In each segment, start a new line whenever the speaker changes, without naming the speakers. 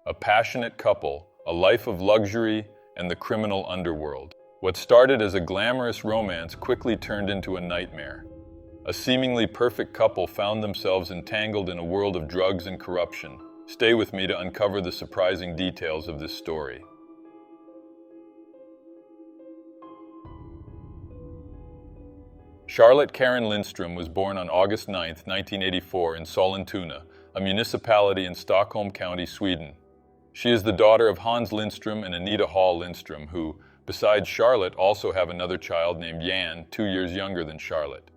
A passionate couple, a life of luxury, and the criminal underworld. What started as a glamorous romance quickly turned into a nightmare. A seemingly perfect couple found themselves entangled in a world of drugs and corruption. Stay with me to uncover the surprising details of this story. Charlotte Karin Lindström was born on August 9, 1984 in Sollentuna, a municipality in Stockholm County, Sweden. She is the daughter of Hans Lindström and Anita Hall Lindström, who, besides Charlotte, also have another child named Jan, 2 years younger than Charlotte.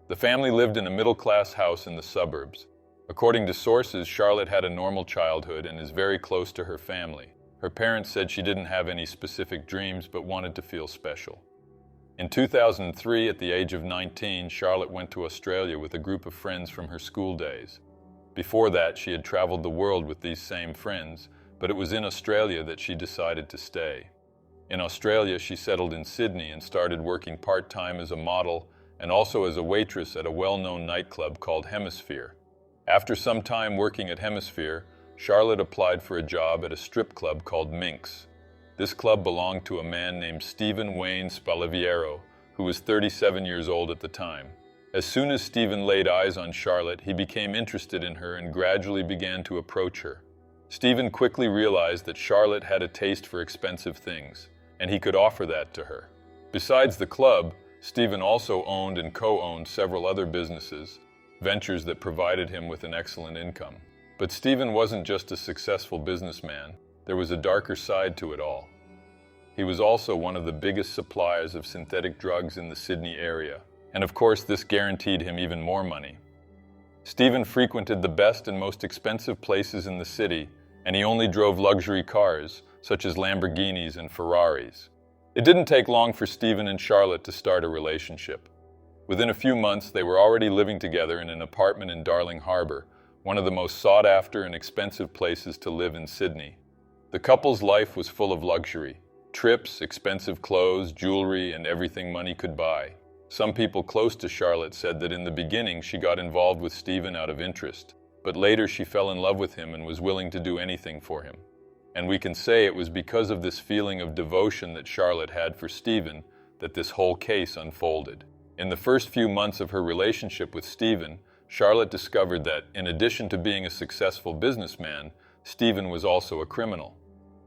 The family lived in a middle-class house in the suburbs. According to sources, Charlotte had a normal childhood and is very close to her family. Her parents said she didn't have any specific dreams but wanted to feel special. In 2003, at the age of 19, Charlotte went to Australia with a group of friends from her school days. Before that, she had traveled the world with these same friends, but it was in Australia that she decided to stay. In Australia, she settled in Sydney and started working part-time as a model and also as a waitress at a well-known nightclub called Hemisphere. After some time working at Hemisphere, Charlotte applied for a job at a strip club called Minx. This club belonged to a man named Stephen Wayne Spalaviero, who was 37 years old at the time. As soon as Stephen laid eyes on Charlotte, he became interested in her and gradually began to approach her. Stephen quickly realized that Charlotte had a taste for expensive things, and he could offer that to her. Besides the club, Stephen also owned and co-owned several other businesses, ventures that provided him with an excellent income. But Stephen wasn't just a successful businessman. There was a darker side to it all. He was also one of the biggest suppliers of synthetic drugs in the Sydney area, and of course this guaranteed him even more money. Stephen frequented the best and most expensive places in the city, and he only drove luxury cars, such as Lamborghinis and Ferraris. It didn't take long for Stephen and Charlotte to start a relationship. Within a few months, they were already living together in an apartment in Darling Harbour, one of the most sought-after and expensive places to live in Sydney. The couple's life was full of luxury. Trips, expensive clothes, jewelry, and everything money could buy. Some people close to Charlotte said that in the beginning she got involved with Stephen out of interest, but later she fell in love with him and was willing to do anything for him. And we can say it was because of this feeling of devotion that Charlotte had for Stephen that this whole case unfolded. In the first few months of her relationship with Stephen, Charlotte discovered that, in addition to being a successful businessman, Stephen was also a criminal.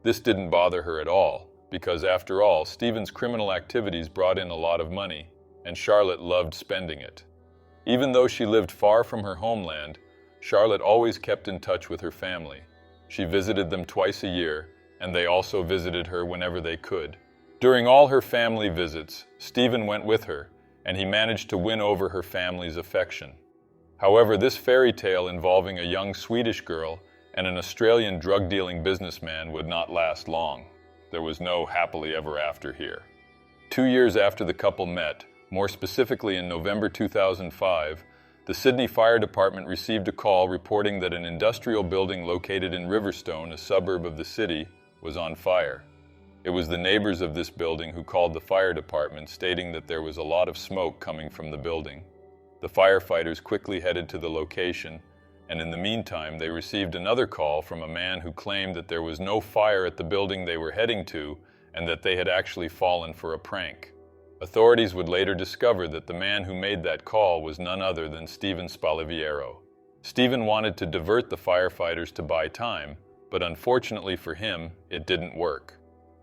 This didn't bother her at all, because after all, Stephen's criminal activities brought in a lot of money, and Charlotte loved spending it. Even though she lived far from her homeland, Charlotte always kept in touch with her family. She visited them twice a year, and they also visited her whenever they could. During all her family visits, Stephen went with her, and he managed to win over her family's affection. However, this fairy tale involving a young Swedish girl and an Australian drug-dealing businessman would not last long. There was no happily ever after here. 2 years after the couple met, more specifically in November 2005, the Sydney Fire Department received a call reporting that an industrial building located in Riverstone, a suburb of the city, was on fire. It was the neighbors of this building who called the fire department, stating that there was a lot of smoke coming from the building. The firefighters quickly headed to the location, and in the meantime, they received another call from a man who claimed that there was no fire at the building they were heading to and that they had actually fallen for a prank. Authorities would later discover that the man who made that call was none other than Stephen Spalaviero. Stephen wanted to divert the firefighters to buy time, but unfortunately for him, it didn't work.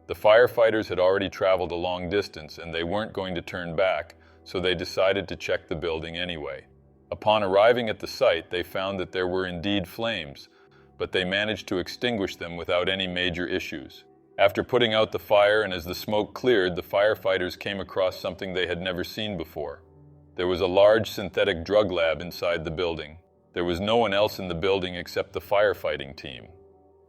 The firefighters had already traveled a long distance and they weren't going to turn back, so they decided to check the building anyway. Upon arriving at the site, they found that there were indeed flames, but they managed to extinguish them without any major issues. After putting out the fire and as the smoke cleared, the firefighters came across something they had never seen before. There was a large synthetic drug lab inside the building. There was no one else in the building except the firefighting team.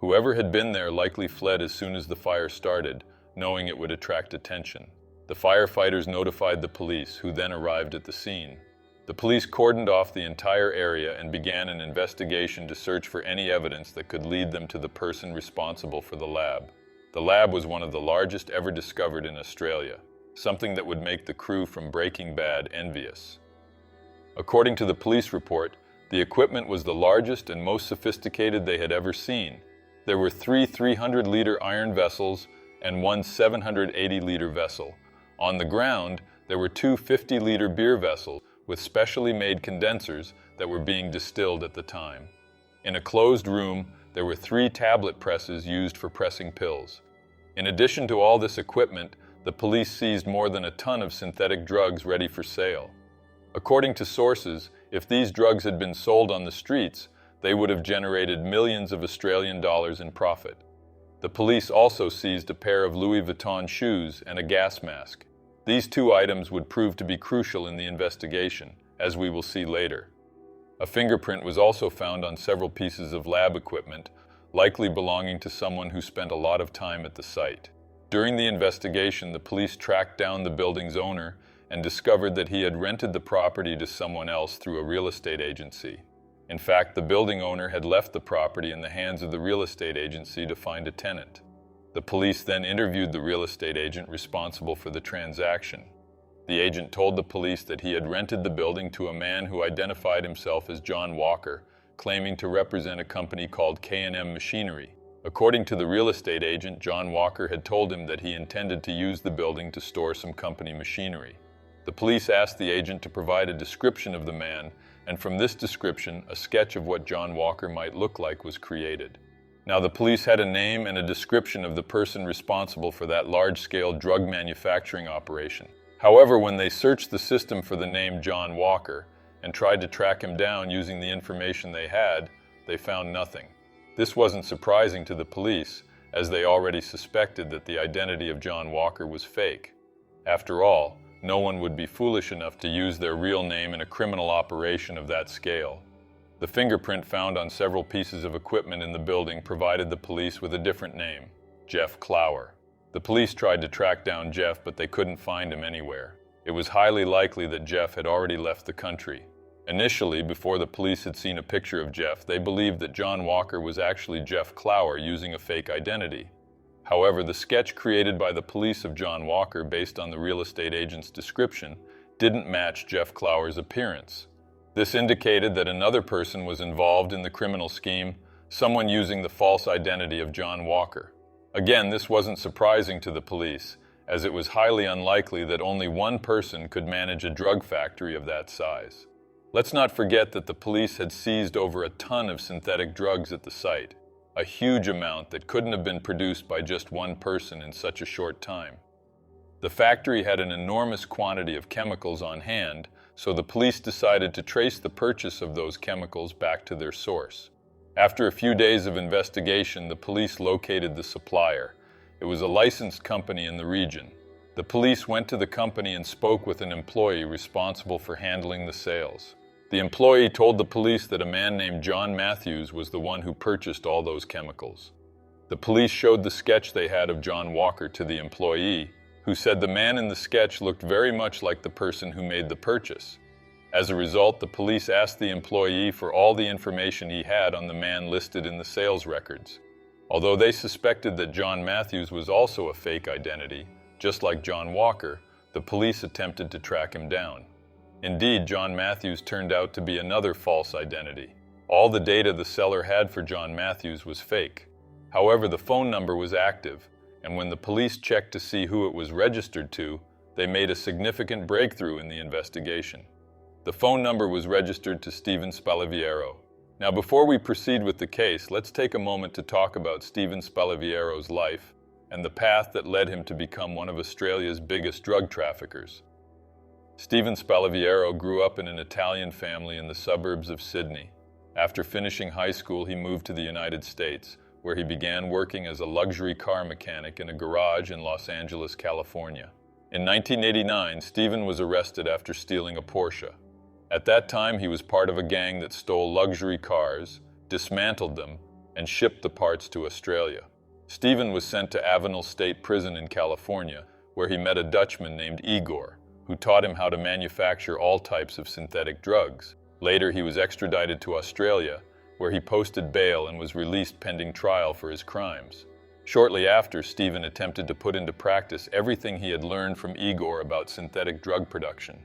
Whoever had been there likely fled as soon as the fire started, knowing it would attract attention. The firefighters notified the police, who then arrived at the scene. The police cordoned off the entire area and began an investigation to search for any evidence that could lead them to the person responsible for the lab. The lab was one of the largest ever discovered in Australia, something that would make the crew from Breaking Bad envious. According to the police report, the equipment was the largest and most sophisticated they had ever seen. There were 3 300-liter iron vessels and one 780-liter vessel. On the ground, there were 2 50-liter beer vessels with specially made condensers that were being distilled at the time. In a closed room, there were 3 tablet presses used for pressing pills. In addition to all this equipment, the police seized more than a ton of synthetic drugs ready for sale. According to sources, if these drugs had been sold on the streets, they would have generated millions of Australian dollars in profit. The police also seized a pair of Louis Vuitton shoes and a gas mask. These 2 items would prove to be crucial in the investigation, as we will see later. A fingerprint was also found on several pieces of lab equipment, likely belonging to someone who spent a lot of time at the site. During the investigation, the police tracked down the building's owner and discovered that he had rented the property to someone else through a real estate agency. In fact, the building owner had left the property in the hands of the real estate agency to find a tenant. The police then interviewed the real estate agent responsible for the transaction. The agent told the police that he had rented the building to a man who identified himself as John Walker, claiming to represent a company called K&M Machinery. According to the real estate agent, John Walker had told him that he intended to use the building to store some company machinery. The police asked the agent to provide a description of the man, and from this description, a sketch of what John Walker might look like was created. Now, the police had a name and a description of the person responsible for that large-scale drug manufacturing operation. However, when they searched the system for the name John Walker and tried to track him down using the information they had, they found nothing. This wasn't surprising to the police, as they already suspected that the identity of John Walker was fake. After all, no one would be foolish enough to use their real name in a criminal operation of that scale. The fingerprint found on several pieces of equipment in the building provided the police with a different name, Jeff Clower. The police tried to track down Jeff, but they couldn't find him anywhere. It was highly likely that Jeff had already left the country. Initially, before the police had seen a picture of Jeff, they believed that John Walker was actually Jeff Clower using a fake identity. However, the sketch created by the police of John Walker based on the real estate agent's description didn't match Jeff Clower's appearance. This indicated that another person was involved in the criminal scheme, someone using the false identity of John Walker. Again, this wasn't surprising to the police, as it was highly unlikely that only one person could manage a drug factory of that size. Let's not forget that the police had seized over a ton of synthetic drugs at the site, a huge amount that couldn't have been produced by just one person in such a short time. The factory had an enormous quantity of chemicals on hand, so the police decided to trace the purchase of those chemicals back to their source. After a few days of investigation, the police located the supplier. It was a licensed company in the region. The police went to the company and spoke with an employee responsible for handling the sales. The employee told the police that a man named John Matthews was the one who purchased all those chemicals. The police showed the sketch they had of John Walker to the employee, who said the man in the sketch looked very much like the person who made the purchase. As a result, the police asked the employee for all the information he had on the man listed in the sales records. Although they suspected that John Matthews was also a fake identity, just like John Walker, the police attempted to track him down. Indeed, John Matthews turned out to be another false identity. All the data the seller had for John Matthews was fake. However, the phone number was active, and when the police checked to see who it was registered to, they made a significant breakthrough in the investigation. The phone number was registered to Stephen Spalaviero. Now, before we proceed with the case, let's take a moment to talk about Stephen Spalaviero's life and the path that led him to become one of Australia's biggest drug traffickers. Stephen Spalaviero grew up in an Italian family in the suburbs of Sydney. After finishing high school, he moved to the United States, where he began working as a luxury car mechanic in a garage in Los Angeles, California. In 1989, Stephen was arrested after stealing a Porsche. At that time, he was part of a gang that stole luxury cars, dismantled them, and shipped the parts to Australia. Stephen was sent to Avenel State Prison in California, where he met a Dutchman named Igor, who taught him how to manufacture all types of synthetic drugs. Later, he was extradited to Australia, where he posted bail and was released pending trial for his crimes. Shortly after, Stephen attempted to put into practice everything he had learned from Igor about synthetic drug production.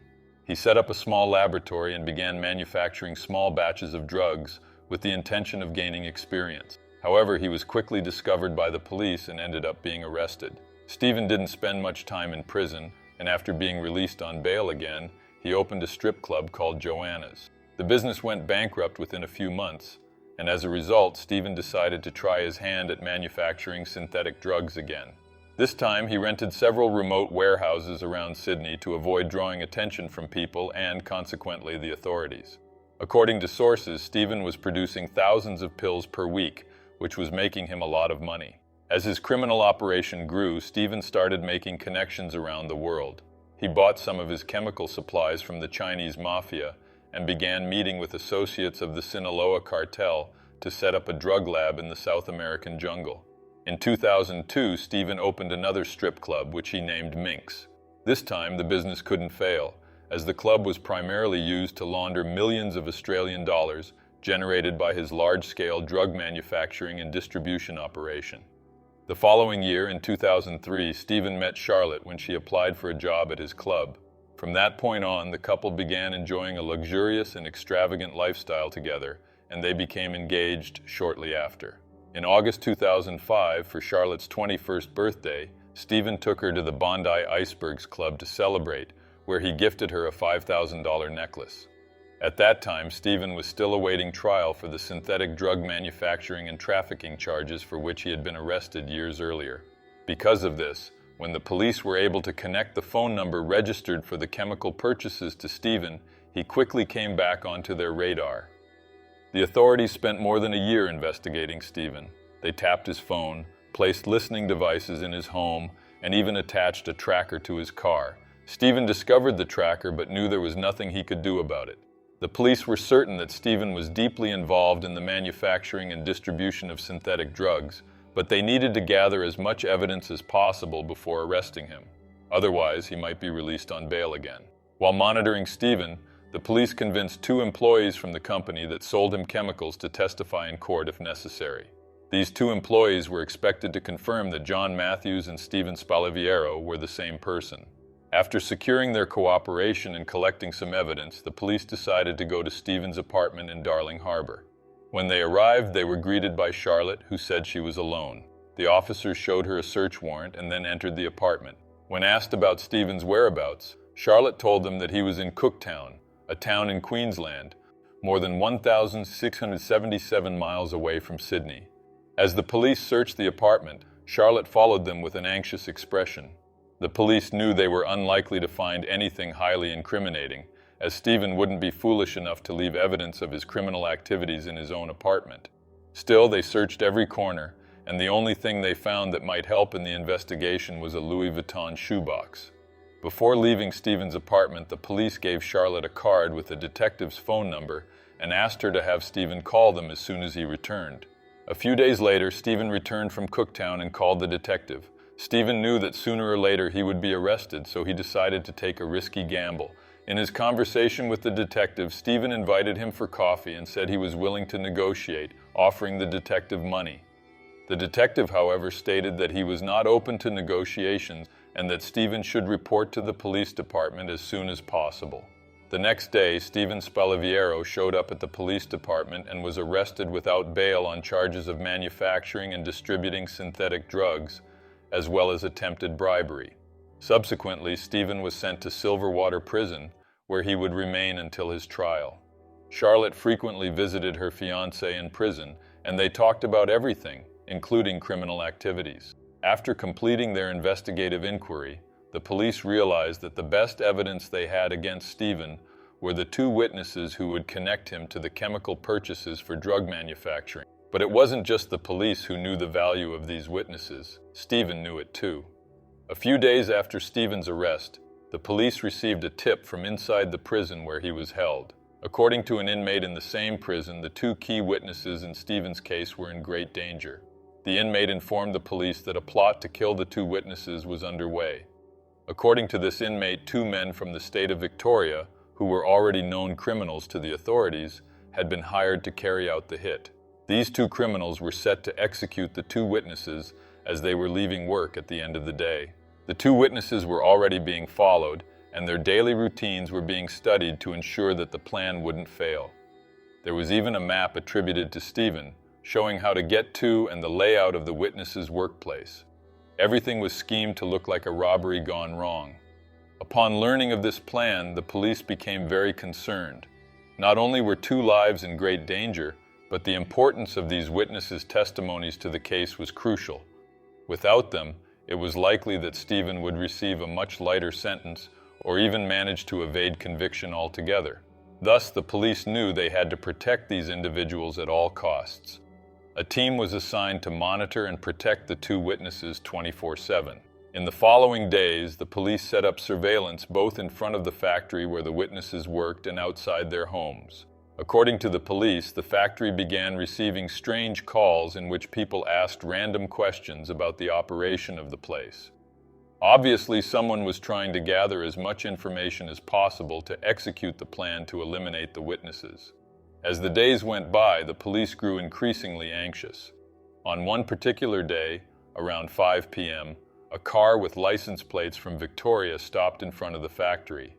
He set up a small laboratory and began manufacturing small batches of drugs with the intention of gaining experience. However, he was quickly discovered by the police and ended up being arrested. Stephen didn't spend much time in prison, and after being released on bail again, he opened a strip club called Joanna's. The business went bankrupt within a few months, and as a result, Stephen decided to try his hand at manufacturing synthetic drugs again. This time, he rented several remote warehouses around Sydney to avoid drawing attention from people and, consequently, the authorities. According to sources, Stephen was producing thousands of pills per week, which was making him a lot of money. As his criminal operation grew, Stephen started making connections around the world. He bought some of his chemical supplies from the Chinese mafia and began meeting with associates of the Sinaloa cartel to set up a drug lab in the South American jungle. In 2002, Stephen opened another strip club, which he named Minx. This time, the business couldn't fail, as the club was primarily used to launder millions of Australian dollars generated by his large-scale drug manufacturing and distribution operation. The following year, in 2003, Stephen met Charlotte when she applied for a job at his club. From that point on, the couple began enjoying a luxurious and extravagant lifestyle together, and they became engaged shortly after. In August 2005, for Charlotte's 21st birthday, Stephen took her to the Bondi Icebergs Club to celebrate, where he gifted her a $5,000 necklace. At that time, Stephen was still awaiting trial for the synthetic drug manufacturing and trafficking charges for which he had been arrested years earlier. Because of this, when the police were able to connect the phone number registered for the chemical purchases to Stephen, he quickly came back onto their radar. The authorities spent more than a year investigating Stephen. They tapped his phone, placed listening devices in his home, and even attached a tracker to his car. Stephen discovered the tracker but knew there was nothing he could do about it. The police were certain that Stephen was deeply involved in the manufacturing and distribution of synthetic drugs, but they needed to gather as much evidence as possible before arresting him. Otherwise, he might be released on bail again. While monitoring Stephen, the police convinced 2 employees from the company that sold him chemicals to testify in court if necessary. These 2 employees were expected to confirm that John Matthews and Stephen Spalaviero were the same person. After securing their cooperation and collecting some evidence, the police decided to go to Stephen's apartment in Darling Harbour. When they arrived, they were greeted by Charlotte, who said she was alone. The officers showed her a search warrant and then entered the apartment. When asked about Stephen's whereabouts, Charlotte told them that he was in Cooktown, a town in Queensland, more than 1,677 miles away from Sydney. As the police searched the apartment, Charlotte followed them with an anxious expression. The police knew they were unlikely to find anything highly incriminating, as Stephen wouldn't be foolish enough to leave evidence of his criminal activities in his own apartment. Still, they searched every corner, and the only thing they found that might help in the investigation was a Louis Vuitton shoebox. Before leaving Stephen's apartment, the police gave Charlotte a card with the detective's phone number and asked her to have Stephen call them as soon as he returned. A few days later, Stephen returned from Cooktown and called the detective. Stephen knew that sooner or later he would be arrested, so he decided to take a risky gamble. In his conversation with the detective, Stephen invited him for coffee and said he was willing to negotiate, offering the detective money. The detective, however, stated that he was not open to negotiations and that Stephen should report to the police department as soon as possible. The next day, Stephen Spalaviero showed up at the police department and was arrested without bail on charges of manufacturing and distributing synthetic drugs, as well as attempted bribery. Subsequently, Stephen was sent to Silverwater Prison, where he would remain until his trial. Charlotte frequently visited her fiancé in prison, and they talked about everything, including criminal activities. After completing their investigative inquiry, the police realized that the best evidence they had against Stephen were the 2 witnesses who would connect him to the chemical purchases for drug manufacturing. But it wasn't just the police who knew the value of these witnesses. Stephen knew it too. A few days after Stephen's arrest, the police received a tip from inside the prison where he was held. According to an inmate in the same prison, the 2 key witnesses in Stephen's case were in great danger. The inmate informed the police that a plot to kill the 2 witnesses was underway. According to this inmate, 2 men from the state of Victoria, who were already known criminals to the authorities, had been hired to carry out the hit. These 2 criminals were set to execute the 2 witnesses as they were leaving work at the end of the day. The 2 witnesses were already being followed, and their daily routines were being studied to ensure that the plan wouldn't fail. There was even a map attributed to Stephen, showing how to get to and the layout of the witness's workplace. Everything was schemed to look like a robbery gone wrong. Upon learning of this plan, the police became very concerned. Not only were 2 lives in great danger, but the importance of these witnesses' testimonies to the case was crucial. Without them, it was likely that Stephen would receive a much lighter sentence or even manage to evade conviction altogether. Thus, the police knew they had to protect these individuals at all costs. A team was assigned to monitor and protect the 2 witnesses 24/7. In the following days, the police set up surveillance both in front of the factory where the witnesses worked and outside their homes. According to the police, the factory began receiving strange calls in which people asked random questions about the operation of the place. Obviously, someone was trying to gather as much information as possible to execute the plan to eliminate the witnesses. As the days went by, the police grew increasingly anxious. On one particular day, around 5 p.m., a car with license plates from Victoria stopped in front of the factory.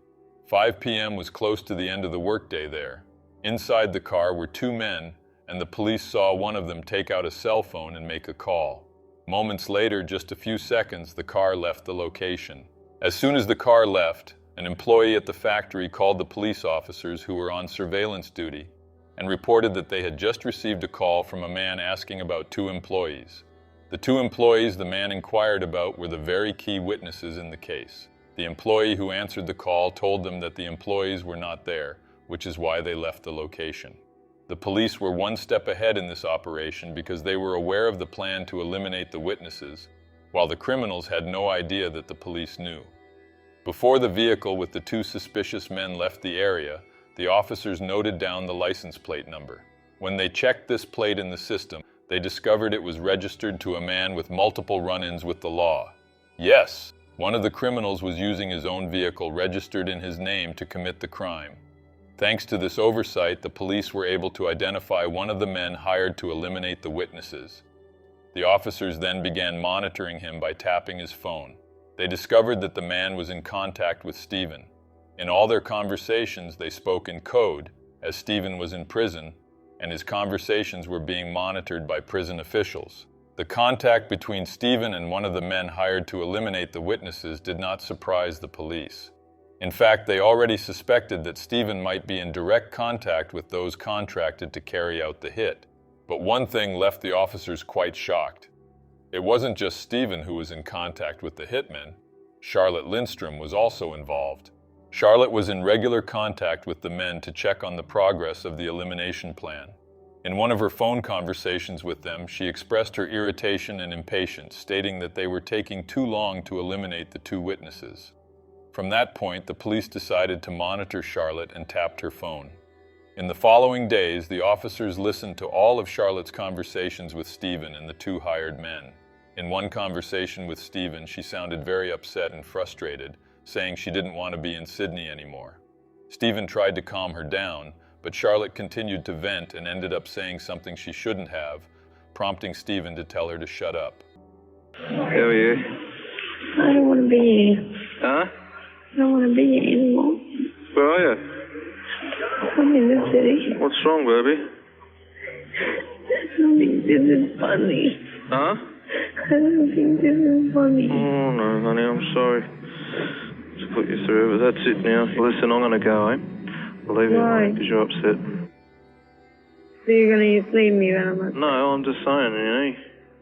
5 p.m. was close to the end of the workday there. Inside the car were 2 men, and the police saw one of them take out a cell phone and make a call. Moments later, just a few seconds, the car left the location. As soon as the car left, an employee at the factory called the police officers who were on surveillance duty and reported that they had just received a call from a man asking about 2 employees. The 2 employees the man inquired about were the very key witnesses in the case. The employee who answered the call told them that the employees were not there, which is why they left the location. The police were one step ahead in this operation because they were aware of the plan to eliminate the witnesses, while the criminals had no idea that the police knew. Before the vehicle with the 2 suspicious men left the area, the officers noted down the license plate number. When they checked this plate in the system, they discovered it was registered to a man with multiple run-ins with the law. Yes, one of the criminals was using his own vehicle registered in his name to commit the crime. Thanks to this oversight, the police were able to identify one of the men hired to eliminate the witnesses. The officers then began monitoring him by tapping his phone. They discovered that the man was in contact with Stephen. In all their conversations, they spoke in code, as Stephen was in prison, and his conversations were being monitored by prison officials. The contact between Stephen and one of the men hired to eliminate the witnesses did not surprise the police. In fact, they already suspected that Stephen might be in direct contact with those contracted to carry out the hit. But one thing left the officers quite shocked. It wasn't just Stephen who was in contact with the hitmen. Charlotte Lindström was also involved. Charlotte was in regular contact with the men to check on the progress of the elimination plan. In one of her phone conversations with them, she expressed her irritation and impatience, stating that they were taking too long to eliminate the 2 witnesses. From that point, the police decided to monitor Charlotte and tapped her phone. In the following days, the officers listened to all of Charlotte's conversations with Stephen and the 2 hired men. In one conversation with Stephen, she sounded very upset and frustrated, saying she didn't want to be in Sydney anymore. Stephen tried to calm her down, but Charlotte continued to vent and ended up saying something she shouldn't have, prompting Stephen to tell her to shut up.
How are you?
I don't want to be here.
Huh?
I don't want to be here anymore.
Where are you?
I'm in the city.
What's wrong, baby?
I don't think this is funny.
Huh?
I don't think this is funny.
Oh, no, honey, I'm sorry to put you through, but that's it now. Listen, I'm going to go, I'll leave you alone because you're upset.
So you're going to leave me when I'm upset?
No, I'm just saying, you know,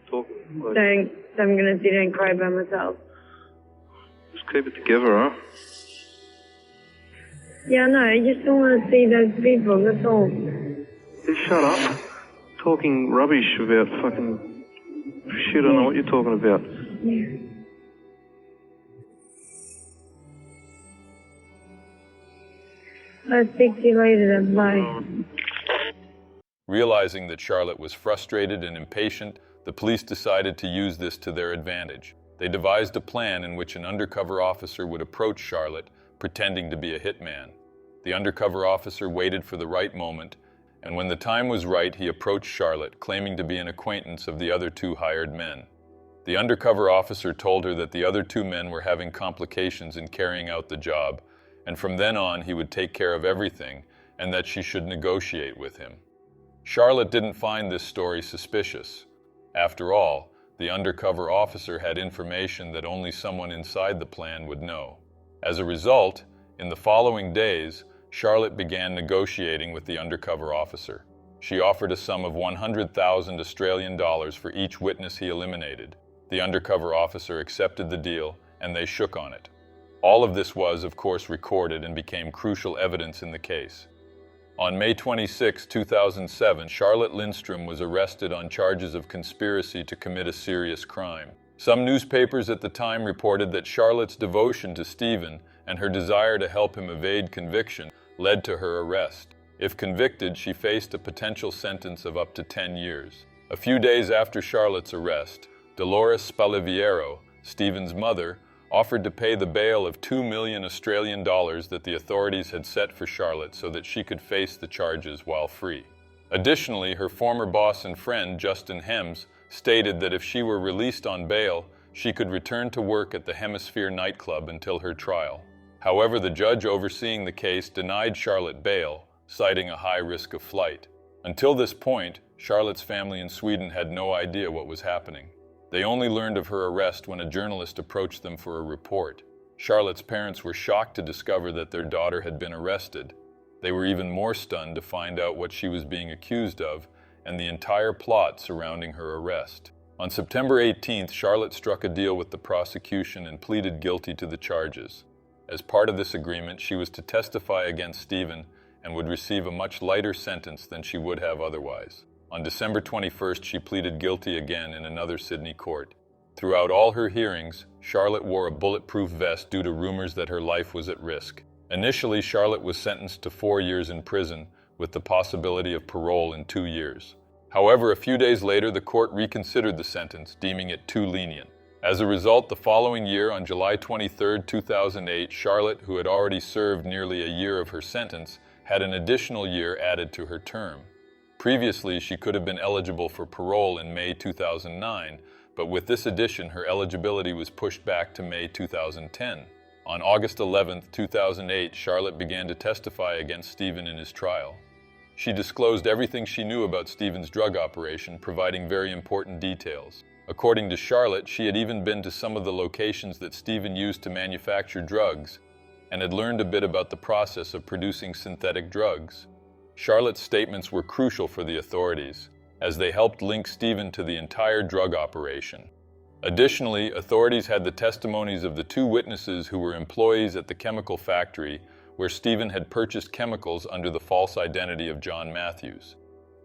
talk like...
So I'm going to sit and cry by myself?
Just keep it together, huh?
Yeah, no, I just don't want to see those people, that's all.
Just shut up. Talking rubbish about fucking shit, I don't know what you're talking about.
Yeah. I'll speak to you later then, bye.
Realizing that Charlotte was frustrated and impatient, the police decided to use this to their advantage. They devised a plan in which an undercover officer would approach Charlotte, pretending to be a hitman. The undercover officer waited for the right moment, and when the time was right, he approached Charlotte, claiming to be an acquaintance of the other 2 hired men. The undercover officer told her that the other 2 men were having complications in carrying out the job, and from then on he would take care of everything, and that she should negotiate with him. Charlotte didn't find this story suspicious. After all, the undercover officer had information that only someone inside the plan would know. As a result, in the following days, Charlotte began negotiating with the undercover officer. She offered a sum of 100,000 Australian dollars for each witness he eliminated. The undercover officer accepted the deal, and they shook on it. All of this was, of course, recorded and became crucial evidence in the case. On May 26, 2007, Charlotte Lindström was arrested on charges of conspiracy to commit a serious crime. Some newspapers at the time reported that Charlotte's devotion to Stephen and her desire to help him evade conviction led to her arrest. If convicted, she faced a potential sentence of up to 10 years. A few days after Charlotte's arrest, Dolores Spalaviero, Stephen's mother, offered to pay the bail of 2 million Australian dollars that the authorities had set for Charlotte so that she could face the charges while free. Additionally, her former boss and friend, Justin Hems, stated that if she were released on bail, she could return to work at the Hemisphere nightclub until her trial. However, the judge overseeing the case denied Charlotte bail, citing a high risk of flight. Until this point, Charlotte's family in Sweden had no idea what was happening. They only learned of her arrest when a journalist approached them for a report. Charlotte's parents were shocked to discover that their daughter had been arrested. They were even more stunned to find out what she was being accused of and the entire plot surrounding her arrest. On September 18th, Charlotte struck a deal with the prosecution and pleaded guilty to the charges. As part of this agreement, she was to testify against Stephen and would receive a much lighter sentence than she would have otherwise. On December 21st, she pleaded guilty again in another Sydney court. Throughout all her hearings, Charlotte wore a bulletproof vest due to rumors that her life was at risk. Initially, Charlotte was sentenced to 4 years in prison, with the possibility of parole in 2 years. However, a few days later, the court reconsidered the sentence, deeming it too lenient. As a result, the following year, on July 23, 2008, Charlotte, who had already served nearly a year of her sentence, had an additional year added to her term. Previously, she could have been eligible for parole in May 2009, but with this addition, her eligibility was pushed back to May 2010. On August 11, 2008, Charlotte began to testify against Stephen in his trial. She disclosed everything she knew about Stephen's drug operation, providing very important details. According to Charlotte, she had even been to some of the locations that Stephen used to manufacture drugs and had learned a bit about the process of producing synthetic drugs. Charlotte's statements were crucial for the authorities, as they helped link Stephen to the entire drug operation. Additionally, authorities had the testimonies of the 2 witnesses who were employees at the chemical factory where Stephen had purchased chemicals under the false identity of John Matthews.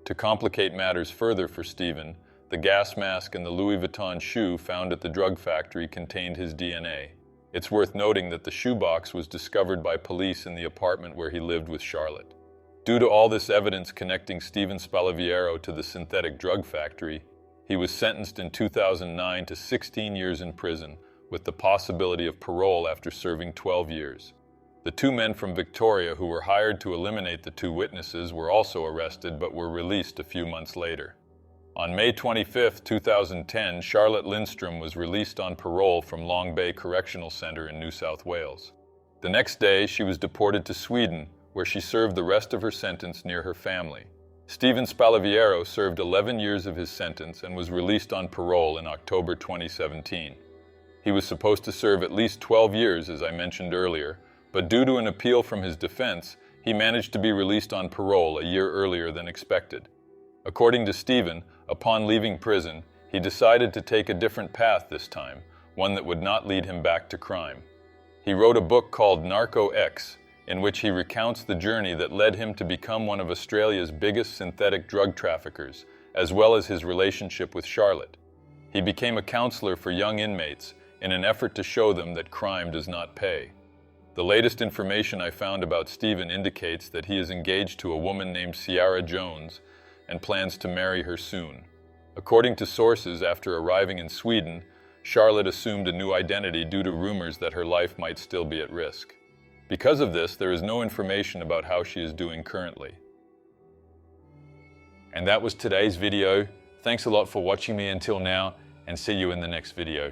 To complicate matters further for Stephen, the gas mask and the Louis Vuitton shoe found at the drug factory contained his DNA. It's worth noting that the shoebox was discovered by police in the apartment where he lived with Charlotte. Due to all this evidence connecting Stephen Spalaviero to the synthetic drug factory, he was sentenced in 2009 to 16 years in prison, with the possibility of parole after serving 12 years. The 2 men from Victoria who were hired to eliminate the 2 witnesses were also arrested but were released a few months later. On May 25, 2010, Charlotte Lindström was released on parole from Long Bay Correctional Centre in New South Wales. The next day, she was deported to Sweden, where she served the rest of her sentence near her family. Stephen Spalaviero served 11 years of his sentence and was released on parole in October 2017. He was supposed to serve at least 12 years, as I mentioned earlier, but due to an appeal from his defense, he managed to be released on parole a year earlier than expected. According to Stephen, upon leaving prison, he decided to take a different path this time, one that would not lead him back to crime. He wrote a book called Narco X, in which he recounts the journey that led him to become one of Australia's biggest synthetic drug traffickers, as well as his relationship with Charlotte. He became a counselor for young inmates in an effort to show them that crime does not pay. The latest information I found about Stephen indicates that he is engaged to a woman named Ciara Jones and plans to marry her soon. According to sources, after arriving in Sweden, Charlotte assumed a new identity due to rumors that her life might still be at risk. Because of this, there is no information about how she is doing currently. And that was today's video. Thanks a lot for watching me until now, and see you in the next video.